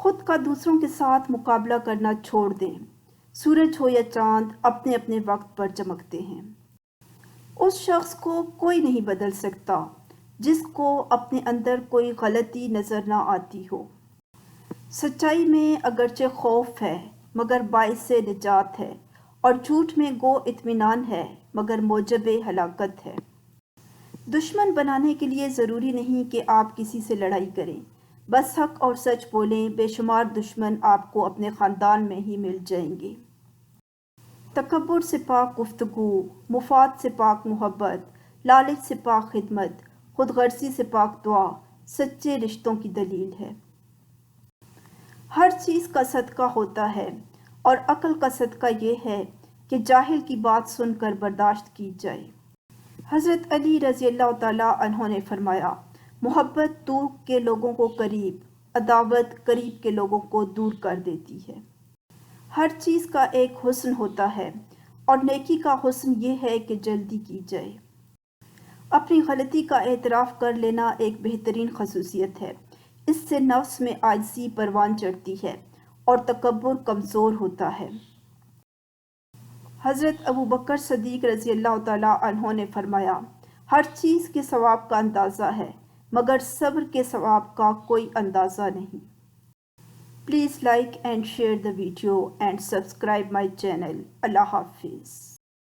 خود کا دوسروں کے ساتھ مقابلہ کرنا چھوڑ دیں۔ سورج ہو یا چاند اپنے اپنے وقت پر چمکتے ہیں۔ اس شخص کو کوئی نہیں بدل سکتا جس کو اپنے اندر کوئی غلطی نظر نہ آتی ہو۔ سچائی میں اگرچہ خوف ہے مگر باعث نجات ہے، اور جھوٹ میں گو اطمینان ہے مگر موجب ہلاکت ہے۔ دشمن بنانے کے لیے ضروری نہیں کہ آپ کسی سے لڑائی کریں، بس حق اور سچ بولیں، بے شمار دشمن آپ کو اپنے خاندان میں ہی مل جائیں گے۔ تکبر سے پاک گفتگو، مفاد سے پاک محبت، لالچ سے پاک خدمت، خود غرضی سے پاک دعا سچے رشتوں کی دلیل ہے۔ ہر چیز کا صدقہ ہوتا ہے، اور عقل کا صدقہ یہ ہے کہ جاہل کی بات سن کر برداشت کی جائے۔ حضرت علی رضی اللہ تعالیٰ عنہ نے فرمایا، محبت دور کے لوگوں کو قریب، عداوت قریب کے لوگوں کو دور کر دیتی ہے۔ ہر چیز کا ایک حسن ہوتا ہے، اور نیکی کا حسن یہ ہے کہ جلدی کی جائے۔ اپنی غلطی کا اعتراف کر لینا ایک بہترین خصوصیت ہے۔ اس سے نفس میں عاجزی پروان چڑھتی ہے اور تکبر کمزور ہوتا ہے۔ حضرت ابوبکر صدیق رضی اللہ تعالیٰ عنہ نے فرمایا، ہر چیز کے ثواب کا اندازہ ہے مگر صبر کے ثواب کا کوئی اندازہ نہیں۔ Please like and share the video and subscribe my channel. Allah Hafiz.